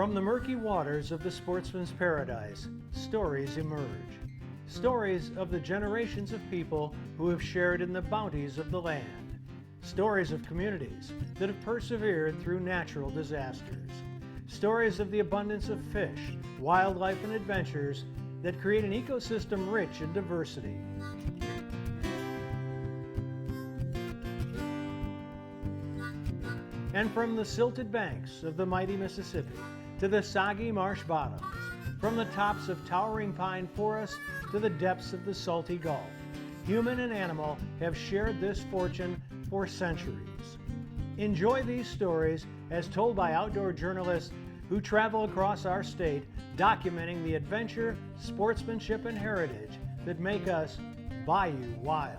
From the murky waters of the sportsman's paradise, stories emerge. Stories of the generations of people who have shared in the bounties of the land. Stories of communities that have persevered through natural disasters. Stories of the abundance of fish, wildlife, and adventures that create an ecosystem rich in diversity. And from the silted banks of the mighty Mississippi to the soggy marsh bottoms, from the tops of towering pine forests to the depths of the salty Gulf, human and animal have shared this fortune for centuries. Enjoy these stories as told by outdoor journalists who travel across our state, documenting the adventure, sportsmanship, and heritage that make us Bayou Wild.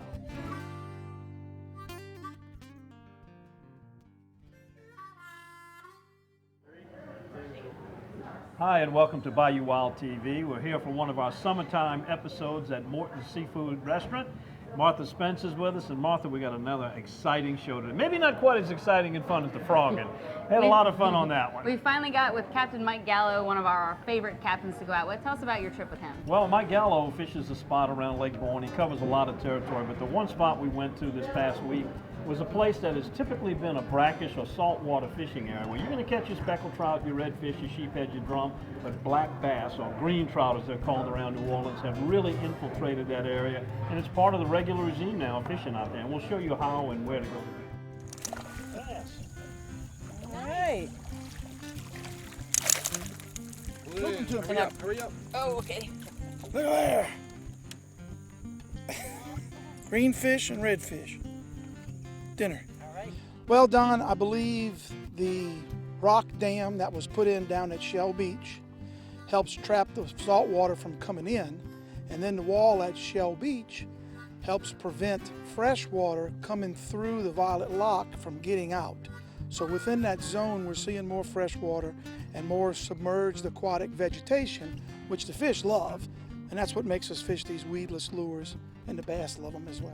Hi, and welcome to Bayou Wild TV. We're here for one of our summertime episodes at Morton's Seafood Restaurant. Martha Spencer's with us, and Martha, we got another exciting show today. Maybe not quite as exciting and fun as the frogging. Had a lot of fun on that one. We finally got with Captain Mike Gallo, one of our favorite captains to go out with. Tell us about your trip with him. Well, Mike Gallo fishes a spot around Lake Borgne. He covers a lot of territory, but the one spot we went to this past week was a place that has typically been a brackish or saltwater fishing area where you're going to catch your speckled trout, your redfish, your sheephead, your drum, but black bass, or green trout as they're called around New Orleans, have really infiltrated that area, and it's part of the regular regime now of fishing out there, and we'll show you how and where to go. Bass. All right. Listen to him. Hurry up. Oh, okay. Look at there. Green fish and red fish. Dinner. All right. Well, Don, I believe the rock dam that was put in down at Shell Beach helps trap the salt water from coming in, and then the wall at Shell Beach helps prevent fresh water coming through the Violet Lock from getting out. So within that zone, we're seeing more fresh water and more submerged aquatic vegetation, which the fish love, and that's what makes us fish these weedless lures, and the bass love them as well.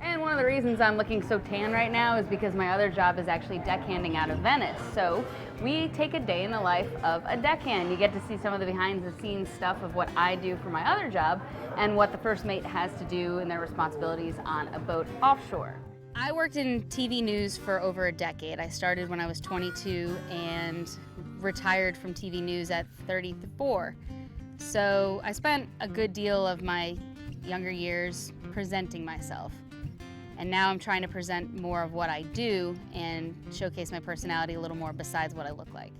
And one of the reasons I'm looking so tan right now is because my other job is actually deckhanding out of Venice. So we take a day in the life of a deckhand. You get to see some of the behind the scenes stuff of what I do for my other job and what the first mate has to do and their responsibilities on a boat offshore. I worked in TV news for over a decade. I started when I was 22 and retired from TV news at 34. So I spent a good deal of my younger years presenting myself. And now I'm trying to present more of what I do and showcase my personality a little more besides what I look like.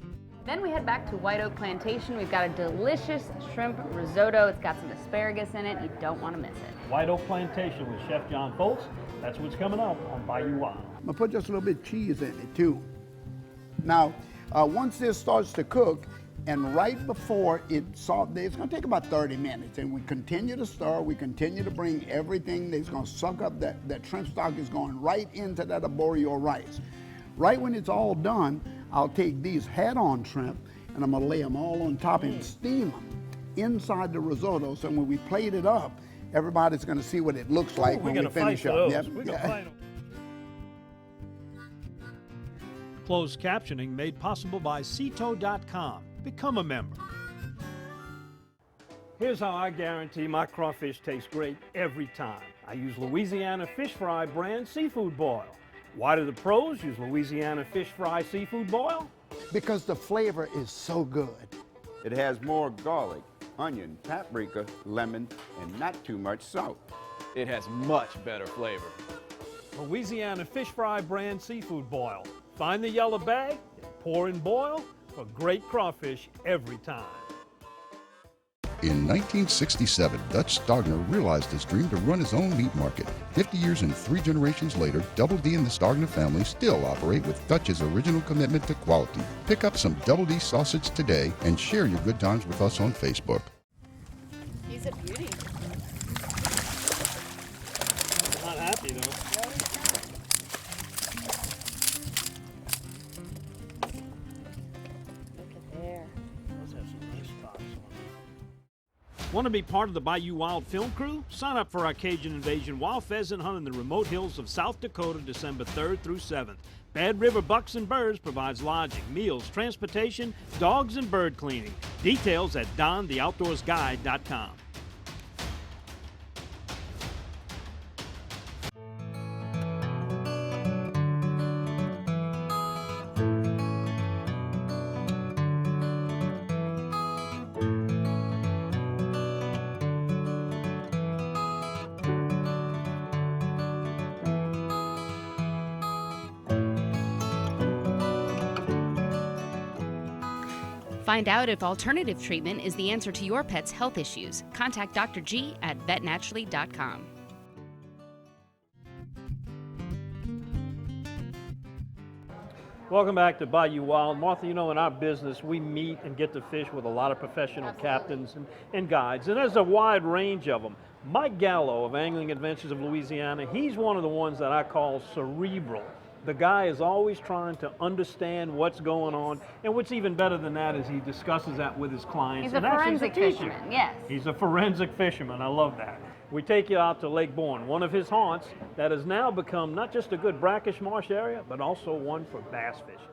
Then we head back to White Oak Plantation. We've got a delicious shrimp risotto. It's got some asparagus in it. You don't want to miss it. White Oak Plantation with Chef John Folse. That's what's coming up on Bayou Wild. I'm gonna put just a little bit of cheese in it too. Now, once this starts to cook, and right before it's gonna take about 30 minutes, and we continue to stir, we continue to bring everything that's gonna suck up that shrimp stock is going right into that arborio rice. Right when it's all done, I'll take these head-on shrimp and I'm gonna lay them all on top and steam them inside the risotto, so when we plate it up, everybody's gonna see what it looks like when we finish up. Yep. We're gonna fight them. Closed captioning made possible by Ceto.com. Become a member. Here's how I guarantee my crawfish tastes great every time. I use Louisiana Fish Fry brand seafood boil. Why do the pros use Louisiana Fish Fry seafood boil? Because the flavor is so good. It has more garlic, onion, paprika, lemon, and not too much salt. It has much better flavor. Louisiana Fish Fry brand seafood boil. Find the yellow bag, pour and boil for great crawfish every time. In 1967, Dutch Stogner realized his dream to run his own meat market. 50 years and 3 generations later, Double D and the Stogner family still operate with Dutch's original commitment to quality. Pick up some Double D sausage today and share your good times with us on Facebook. He's a beauty. Not happy though. Want to be part of the Bayou Wild film crew? Sign up for our Cajun Invasion Wild Pheasant Hunt in the remote hills of South Dakota, December 3rd through 7th. Bad River Bucks and Birds provides lodging, meals, transportation, dogs, and bird cleaning. Details at dontheoutdoorsguide.com. Find out if alternative treatment is the answer to your pet's health issues. Contact Dr. G at vetnaturally.com. Welcome back to Bayou Wild. Martha, you know, in our business, we meet and get to fish with a lot of professional captains and guides, and there's a wide range of them. Mike Gallo of Angling Adventures of Louisiana, he's one of the ones that I call cerebral. The guy is always trying to understand what's going on, and what's even better than that is he discusses that with his clients. He's a forensic fisherman, yes. He's a forensic fisherman, I love that. We take you out to Lake Borgne, one of his haunts that has now become not just a good brackish marsh area, but also one for bass fishing.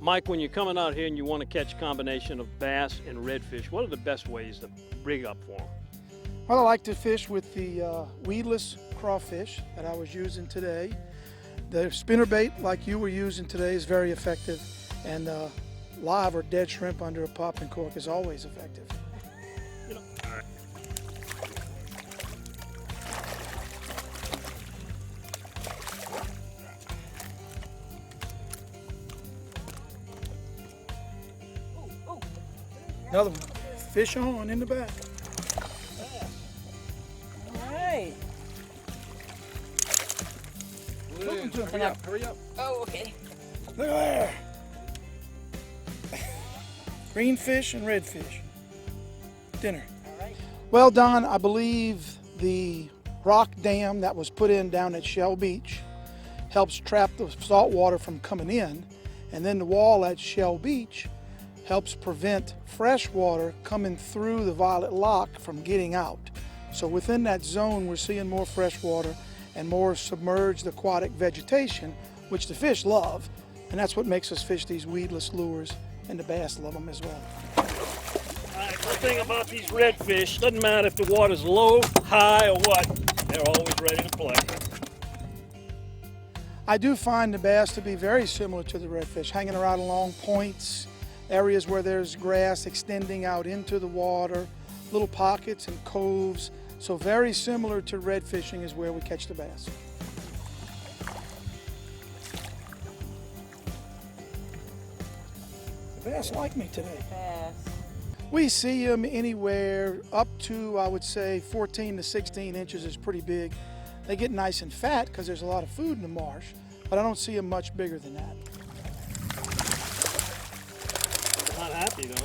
Mike, when you're coming out here and you want to catch a combination of bass and redfish, what are the best ways to rig up for them? Well, I like to fish with the weedless crawfish that I was using today. The spinnerbait like you were using today is very effective, and live or dead shrimp under a popping cork is always effective. You know, all right. Another one. Fish on in the back. All right. Hurry up, hurry up. Oh, okay. Look there. Green fish and red fish. Dinner. All right. Well, Don, I believe the rock dam that was put in down at Shell Beach helps trap the salt water from coming in, and then the wall at Shell Beach helps prevent fresh water coming through the Violet Lock from getting out. So within that zone, we're seeing more fresh water and more submerged aquatic vegetation, which the fish love, and that's what makes us fish these weedless lures, and the bass love them as well. All right, the thing about these redfish, doesn't matter if the water's low, high, or what, they're always ready to play. I do find the bass to be very similar to the redfish, hanging around along points, areas where there's grass extending out into the water, little pockets and coves. So very similar to red fishing is where we catch the bass. The bass like me today. Bass. We see them anywhere up to, I would say, 14 to 16 inches is pretty big. They get nice and fat because there's a lot of food in the marsh, but I don't see them much bigger than that. Not happy though.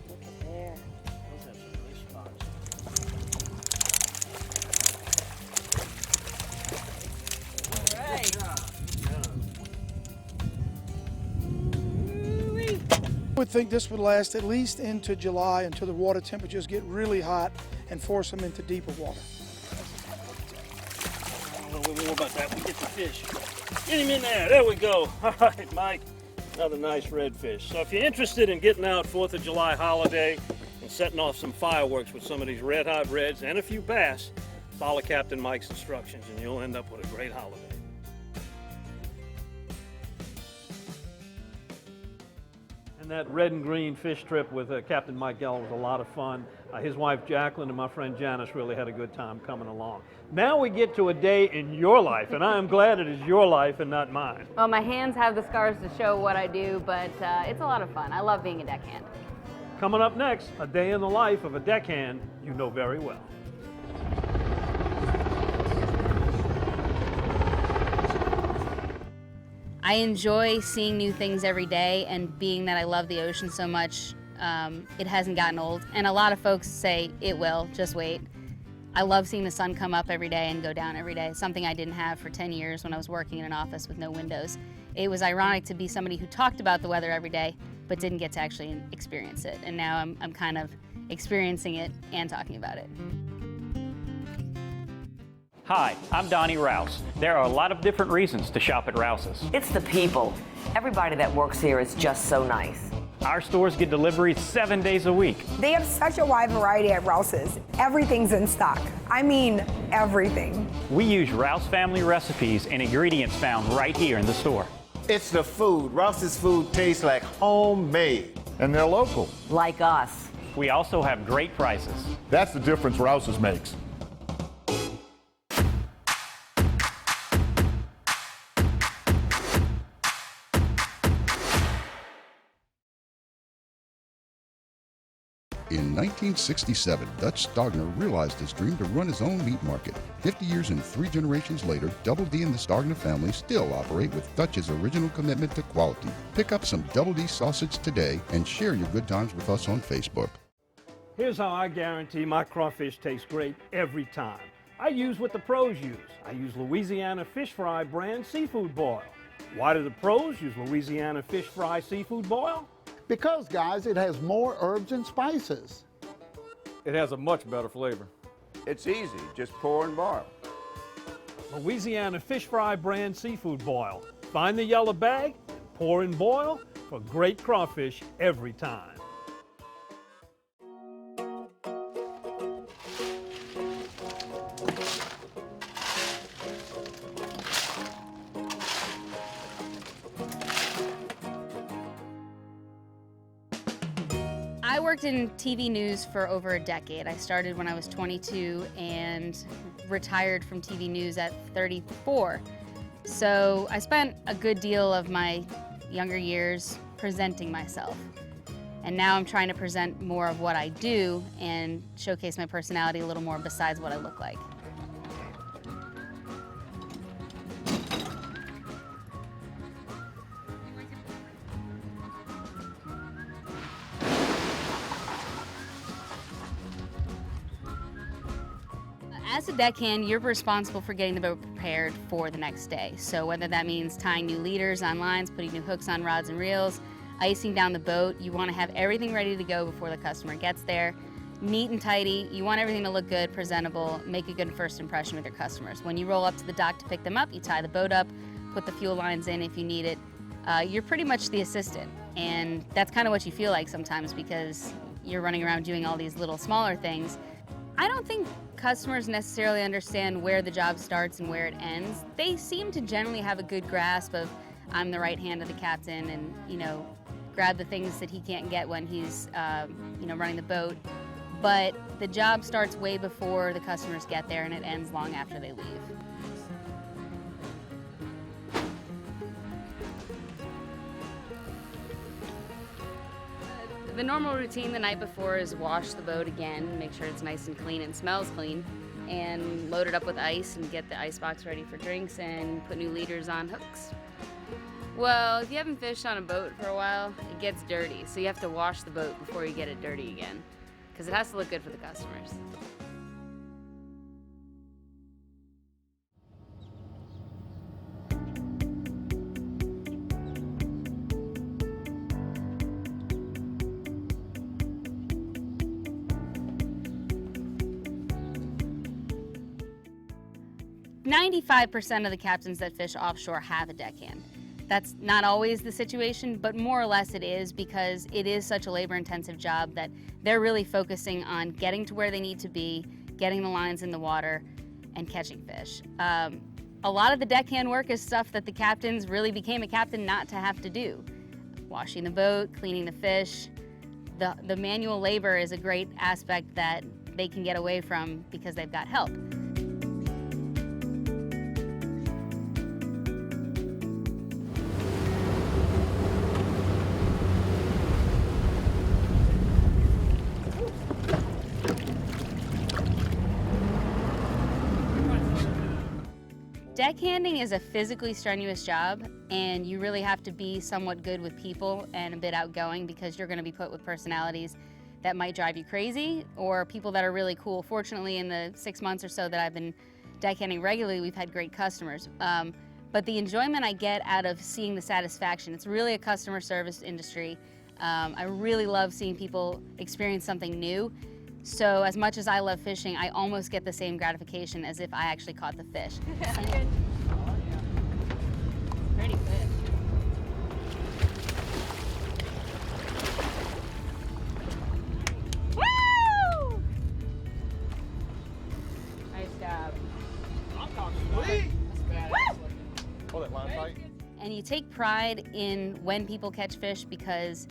Look at there. Those have some nice spots. All right. I would think this would last at least into July until the water temperatures get really hot and force them into deeper water. I don't know more about that. We get the fish. Get him in there. There we go. All right, Mike. Another nice redfish. So if you're interested in getting out 4th of July holiday and setting off some fireworks with some of these red hot reds and a few bass, follow Captain Mike's instructions and you'll end up with a great holiday. And that red and green fish trip with Captain Mike Gallo was a lot of fun. His wife Jacqueline and my friend Janice really had a good time coming along. Now we get to a day in your life, and I am glad it is your life and not mine. Well, my hands have the scars to show what I do, but it's a lot of fun. I love being a deckhand. Coming up next, a day in the life of a deckhand you know very well. I enjoy seeing new things every day, and being that I love the ocean so much, it hasn't gotten old. And a lot of folks say it will, just wait. I love seeing the sun come up every day and go down every day, something I didn't have for 10 years when I was working in an office with no windows. it was ironic to be somebody who talked about the weather every day, but didn't get to actually experience it. And now I'm kind of experiencing it and talking about it. Hi, I'm Donnie Rouse. There are a lot of different reasons to shop at Rouse's. It's the people. Everybody that works here is just so nice. Our stores get deliveries 7 days a week. They have such a wide variety at Rouse's. Everything's in stock. I mean, everything. We use Rouse family recipes and ingredients found right here in the store. It's the food. Rouse's food tastes like homemade. And they're local. Like us. We also have great prices. That's the difference Rouse's makes. In 1967, Dutch Stogner realized his dream to run his own meat market. 50 years and 3 generations later, Double D and the Stogner family still operate with Dutch's original commitment to quality. Pick up some Double D sausage today and share your good times with us on Facebook. Here's how I guarantee my crawfish tastes great every time. I use what the pros use. I use Louisiana Fish Fry brand seafood boil. Why do the pros use Louisiana Fish Fry seafood boil? Because, guys, it has more herbs and spices. It has a much better flavor. It's easy, just pour and boil. Louisiana Fish Fry brand seafood boil. Find the yellow bag, pour and boil for great crawfish every time. I worked in TV news for over a decade. I started when I was 22 and retired from TV news at 34. So I spent a good deal of my younger years presenting myself. And now I'm trying to present more of what I do and showcase my personality a little more besides what I look like. As a deckhand, you're responsible for getting the boat prepared for the next day. So whether that means tying new leaders on lines, putting new hooks on rods and reels, icing down the boat, you want to have everything ready to go before the customer gets there. Neat and tidy, you want everything to look good, presentable, make a good first impression with your customers. When you roll up to the dock to pick them up, you tie the boat up, put the fuel lines in if you need it. You're pretty much the assistant. And that's kind of what you feel like sometimes because you're running around doing all these little smaller things. I don't think customers necessarily understand where the job starts and where it ends. They seem to generally have a good grasp of I'm the right hand of the captain and, you know, grab the things that he can't get when he's, running the boat. But the job starts way before the customers get there and it ends long after they leave. The normal routine the night before is wash the boat again, make sure it's nice and clean and smells clean, and load it up with ice and get the ice box ready for drinks and put new leaders on hooks. Well, if you haven't fished on a boat for a while, it gets dirty, so you have to wash the boat before you get it dirty again, because it has to look good for the customers. 95% of the captains that fish offshore have a deckhand. That's not always the situation, but more or less it is because it is such a labor-intensive job that they're really focusing on getting to where they need to be, getting the lines in the water, and catching fish. A lot of the deckhand work is stuff that the captains really became a captain not to have to do. Washing the boat, cleaning the fish. The manual labor is a great aspect that they can get away from because they've got help. Deckhanding is a physically strenuous job, and you really have to be somewhat good with people and a bit outgoing because you're going to be put with personalities that might drive you crazy or people that are really cool. Fortunately, in the 6 months or so that I've been deckhanding regularly, we've had great customers. But but the enjoyment I get out of seeing the satisfaction, it's really a customer service industry. I really love seeing people experience something new. So as much as I love fishing, I almost get the same gratification as if I actually caught the fish. Pretty fish. Woo! Nice job. Sweet! Woo! Hold that line tight. And you take pride in when people catch fish because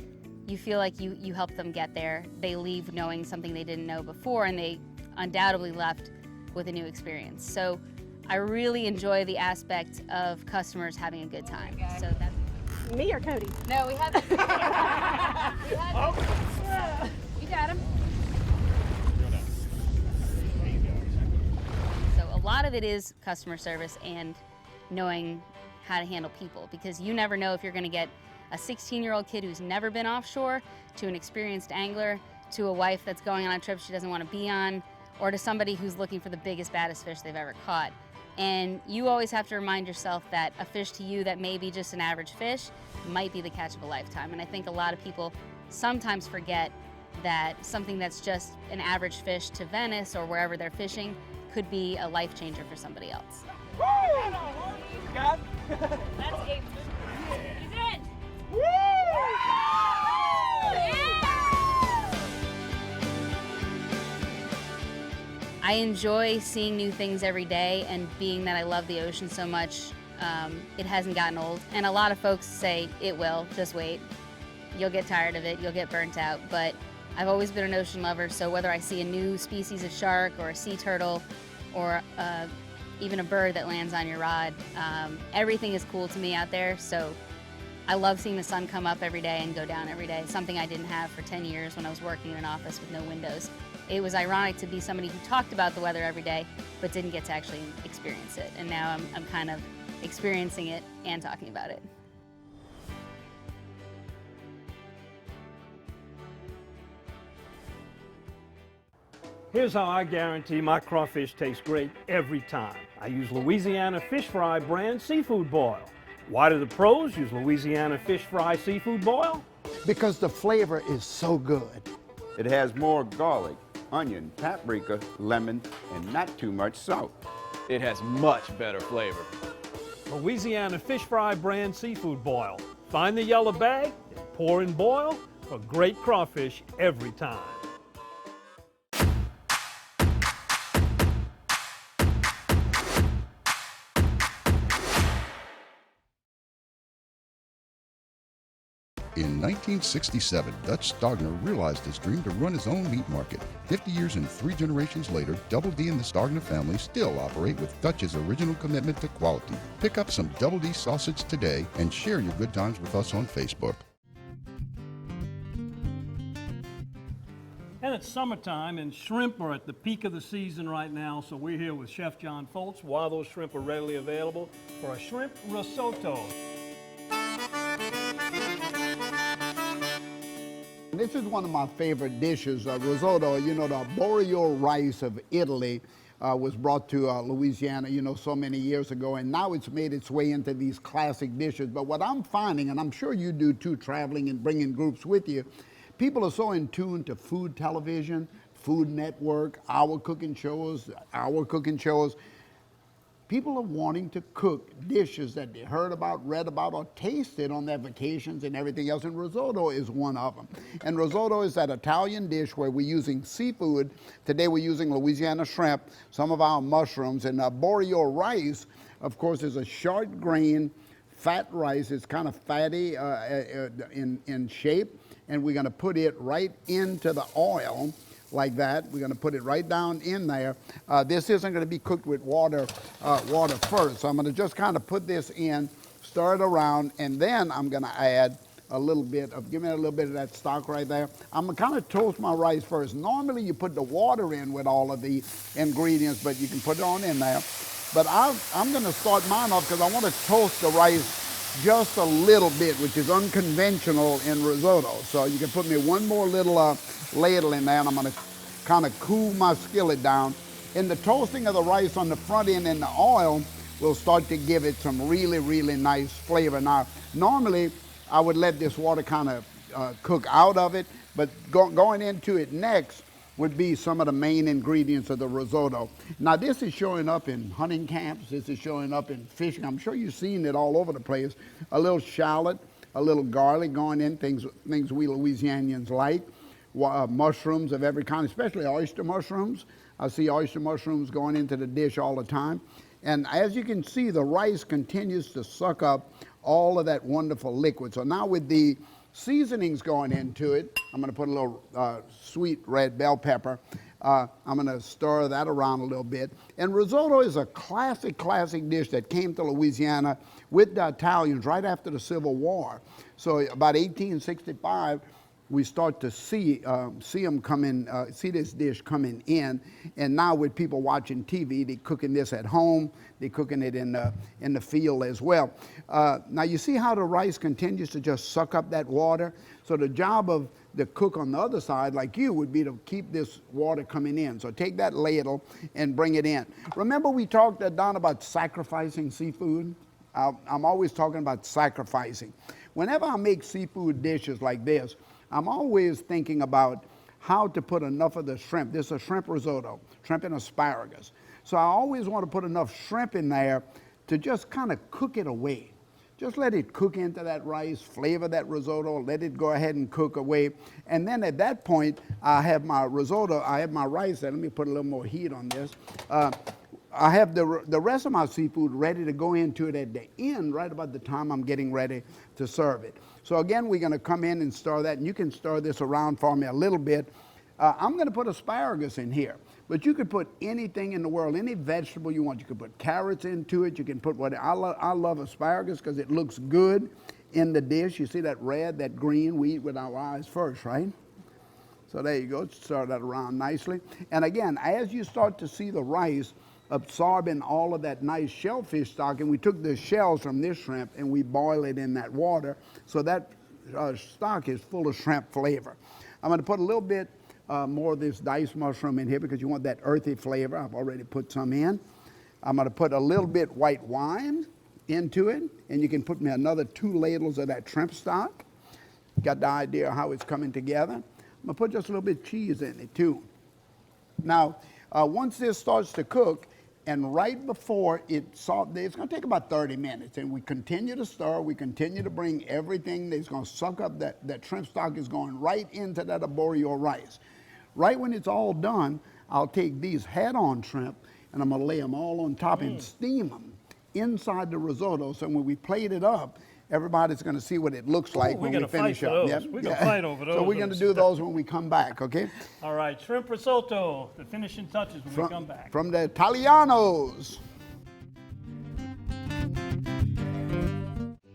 you feel like you help them get there. They leave knowing something they didn't know before, and they undoubtedly left with a new experience. So I really enjoy the aspect of customers having a good time. So that's me or Cody? No, we have. You got him. So a lot of it is customer service and knowing how to handle people, because you never know if you're going to get a 16-year-old kid who's never been offshore to an experienced angler, to a wife that's going on a trip she doesn't want to be on, or to somebody who's looking for the biggest, baddest fish they've ever caught. And you always have to remind yourself that a fish to you that may be just an average fish might be the catch of a lifetime. And I think a lot of people sometimes forget that something that's just an average fish to Venice or wherever they're fishing could be a life changer for somebody else. That's it. He's in. Woo! I enjoy seeing new things every day, and being that I love the ocean so much, it hasn't gotten old. And a lot of folks say it will, just wait. You'll get tired of it, you'll get burnt out, but I've always been an ocean lover, so whether I see a new species of shark or a sea turtle or even a bird that lands on your rod, everything is cool to me out there. So I love seeing the sun come up every day and go down every day, something I didn't have for 10 years when I was working in an office with no windows. It was ironic to be somebody who talked about the weather every day but didn't get to actually experience it. And now I'm kind of experiencing it and talking about it. Here's how I guarantee my crawfish taste great every time. I use Louisiana Fish Fry brand seafood boil. Why do the pros use Louisiana Fish Fry seafood boil? Because the flavor is so good. It has more garlic, onion, paprika, lemon, and not too much salt. It has much better flavor. Louisiana Fish Fry brand seafood boil. Find the yellow bag, pour and boil for great crawfish every time. In 1967, Dutch Stogner realized his dream to run his own meat market. 50 years and 3 generations later, Double D and the Stogner family still operate with Dutch's original commitment to quality. Pick up some Double D sausage today and share your good times with us on Facebook. And it's summertime, and shrimp are at the peak of the season right now, so we're here with Chef John Folse while those shrimp are readily available for a shrimp risotto. This is one of my favorite dishes, risotto. You know, the boreal rice of Italy was brought to Louisiana, you know, so many years ago, and now it's made its way into these classic dishes. But what I'm finding, and I'm sure you do too, traveling and bringing groups with you, people are so in tune to food television, Food Network, our cooking shows. People are wanting to cook dishes that they heard about, read about, or tasted on their vacations and everything else, and risotto is one of them. And risotto is that Italian dish where we're using seafood. Today we're using Louisiana shrimp, some of our mushrooms, and boreal rice, of course, is a short grain, fat rice. It's kind of fatty in shape, and we're gonna put it right into the oil like that. We're gonna put it right down in there. This isn't gonna be cooked with water first. So I'm gonna just kind of put this in, stir it around, and then I'm gonna add a little bit of, give me a little bit of that stock right there. I'm gonna kind of toast my rice first. Normally you put the water in with all of the ingredients, but you can put it on in there. But I'm gonna start mine off because I wanna toast the rice just a little bit, which is unconventional in risotto. So you can put me one more little ladle in there, and I'm gonna kind of cool my skillet down. In the toasting of the rice on the front end in the oil, will start to give it some really, really nice flavor. Now, normally I would let this water kind of cook out of it, but going into it next would be some of the main ingredients of the risotto. Now, this is showing up in hunting camps. This is showing up in fishing. I'm sure you've seen it all over the place. A little shallot, a little garlic going in, things we Louisianians like. Mushrooms of every kind, especially oyster mushrooms. I see oyster mushrooms going into the dish all the time. And as you can see, the rice continues to suck up all of that wonderful liquid. So now with the seasonings going into it, I'm going to put a little sweet red bell pepper. I'm going to stir that around a little bit. And risotto is a classic dish that came to Louisiana with the Italians right after the Civil War. So about 1865, we start to see them coming, see this dish coming in. And now with people watching TV, they're cooking this at home. They're cooking it in the field as well. Now you see how the rice continues to just suck up that water? So the job of the cook on the other side, like you, would be to keep this water coming in. So take that ladle and bring it in. Remember we talked, Don, about sacrificing seafood? I'm always talking about sacrificing. Whenever I make seafood dishes like this, I'm always thinking about how to put enough of the shrimp. This is a shrimp risotto, shrimp and asparagus. So I always want to put enough shrimp in there to just kind of cook it away. Just let it cook into that rice, flavor that risotto, let it go ahead and cook away. And then at that point, I have my risotto, I have my rice there. Let me put a little more heat on this. I have the rest of my seafood ready to go into it at the end, right about the time I'm getting ready to serve it. So again, we're going to come in and stir that, and you can stir this around for me a little bit. I'm going to put asparagus in here, but you could put anything in the world, any vegetable you want. You could put carrots into it. You can put whatever. I love asparagus because it looks good in the dish. You see that red, that green, we eat with our eyes first, right? So there you go, stir that around nicely. And again, as you start to see the rice absorbing all of that nice shellfish stock, and we took the shells from this shrimp and we boil it in that water, so that stock is full of shrimp flavor. I'm going to put a little bit more of this diced mushroom in here because you want that earthy flavor. I've already put some in. I'm going to put a little bit white wine into it, and you can put me another 2 ladles of that shrimp stock. Got the idea of how it's coming together. I'm going to put just a little bit of cheese in it too. Now, once this starts to cook, and right before it's going to take about 30 minutes, and we continue to stir, we continue to bring everything that's going to suck up that shrimp stock is going right into that arborio rice. Right when it's all done, I'll take these head-on shrimp, and I'm going to lay them all on top and steam them inside the risotto, so when we plate it up, everybody's going to see what it looks like when we finish up. Yep. We're going to fight over those. So we're going to do those when we come back, okay? All right, shrimp risotto, the finishing touches when we come back. From the Italianos.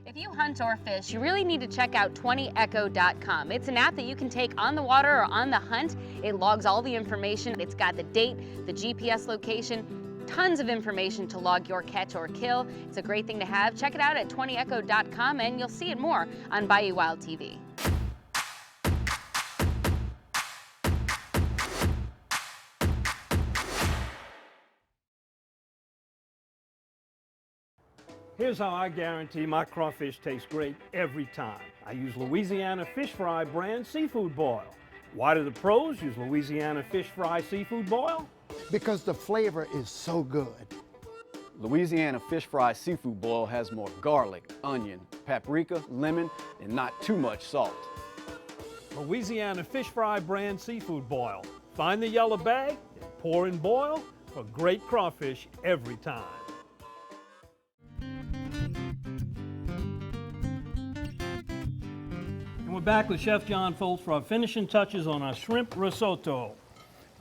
If you hunt or fish, you really need to check out 20echo.com. It's an app that you can take on the water or on the hunt. It logs all the information. It's got the date, the GPS location, tons of information to log your catch or kill. It's a great thing to have. Check it out at 20echo.com and you'll see it more on Bayou Wild TV. Here's how I guarantee my crawfish tastes great every time. I use Louisiana Fish Fry brand seafood boil. Why do the pros use Louisiana Fish Fry seafood boil? Because the flavor is so good. Louisiana Fish Fry Seafood Boil has more garlic, onion, paprika, lemon, and not too much salt. Louisiana Fish Fry brand seafood boil. Find the yellow bag, and pour and boil for great crawfish every time. And we're back with Chef John Folse for our finishing touches on our shrimp risotto.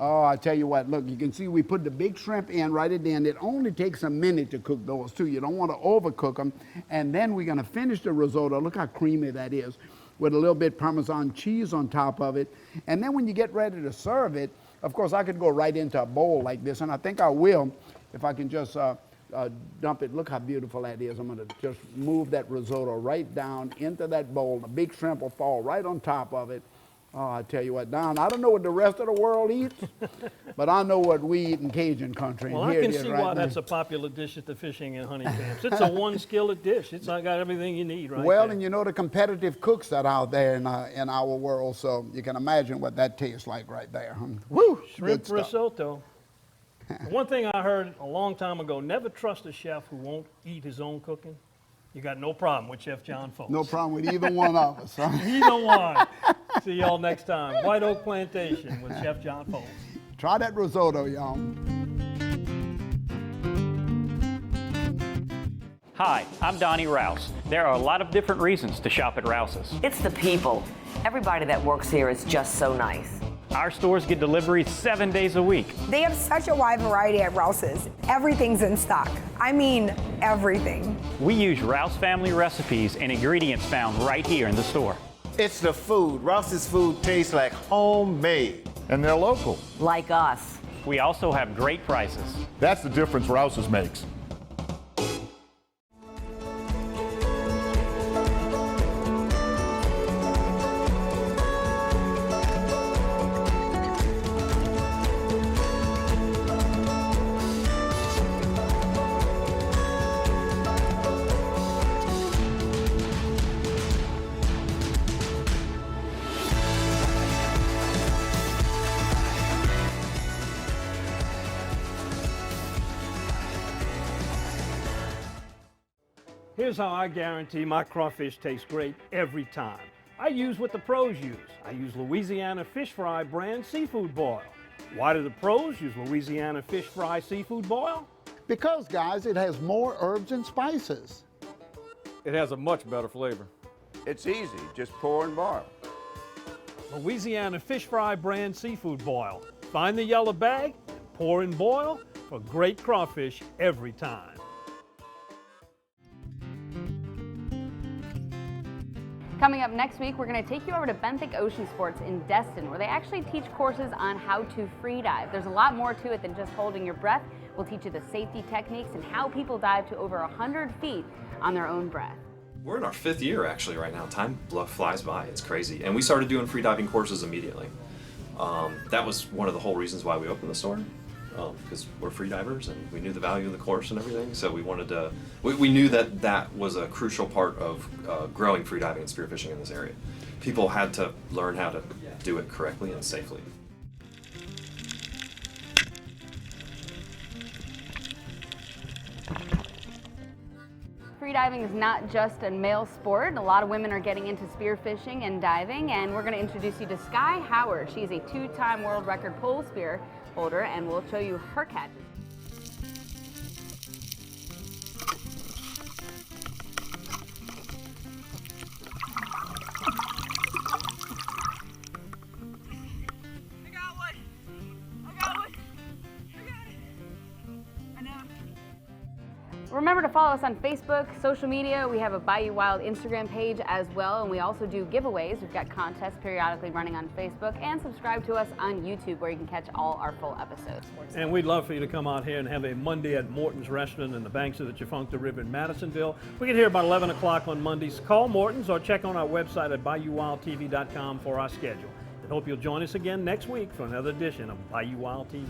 Oh, I tell you what, look, you can see we put the big shrimp in right at the end. It only takes a minute to cook those too. You don't want to overcook them. And then we're going to finish the risotto. Look how creamy that is, with a little bit Parmesan cheese on top of it. And then when you get ready to serve it, of course, I could go right into a bowl like this, and I think I will if I can just dump it. Look how beautiful that is. I'm going to just move that risotto right down into that bowl. The big shrimp will fall right on top of it. Oh, I tell you what, Don, I don't know what the rest of the world eats, but I know what we eat in Cajun country. Well, and I here can it is see right why now. that's a popular dish at the fishing and hunting camps. It's a one-skillet dish. It's got everything you need right Well, there. and you know the competitive cooks that are out there in our world, so you can imagine what that tastes like right there. Woo! Shrimp Good stuff. risotto. One thing I heard a long time ago, never trust a chef who won't eat his own cooking. You got no problem with Chef John Folse. No problem with either one of us. Huh? Either one. See y'all next time. White Oak Plantation with Chef John Folse. Try that risotto, y'all. Hi, I'm Donnie Rouse. There are a lot of different reasons to shop at Rouses. It's the people. Everybody that works here is just so nice. Our stores get deliveries 7 days a week. They have such a wide variety at Rouses. Everything's in stock. I mean, everything. We use Rouse family recipes and ingredients found right here in the store. It's the food. Rouse's food tastes like homemade. And they're local. Like us. We also have great prices. That's the difference Rouses makes. Here's how I guarantee my crawfish tastes great every time. I use what the pros use. I use Louisiana Fish Fry brand seafood boil. Why do the pros use Louisiana Fish Fry seafood boil? Because, guys, it has more herbs and spices. It has a much better flavor. It's easy, just pour and boil. Louisiana Fish Fry brand seafood boil. Find the yellow bag, pour and boil for great crawfish every time. Coming up next week, we're going to take you over to Benthic Ocean Sports in Destin, where they actually teach courses on how to free dive. There's a lot more to it than just holding your breath. We'll teach you the safety techniques and how people dive to over 100 feet on their own breath. We're in our 5th year actually right now. Time flies by, it's crazy. And we started doing free diving courses immediately. That was one of the whole reasons why we opened the store, because we're free divers and we knew the value of the course and everything. So we wanted to, we knew that that was a crucial part of growing free diving and spearfishing in this area. People had to learn how to do it correctly and safely. Freediving is not just a male sport. A lot of women are getting into spearfishing and diving, and we're going to introduce you to Sky Howard. She's a 2-time world record pole spear holder, and we'll show you her catches. Remember to follow us on Facebook, social media. We have a Bayou Wild Instagram page as well, and we also do giveaways. We've got contests periodically running on Facebook, and subscribe to us on YouTube where you can catch all our full episodes. And we'd love for you to come out here and have a Monday at Morton's Restaurant in the banks of the Tchefuncte River in Madisonville. We get here about 11 o'clock on Mondays. Call Morton's or check on our website at BayouWildTV.com for our schedule. And hope you'll join us again next week for another edition of Bayou Wild TV.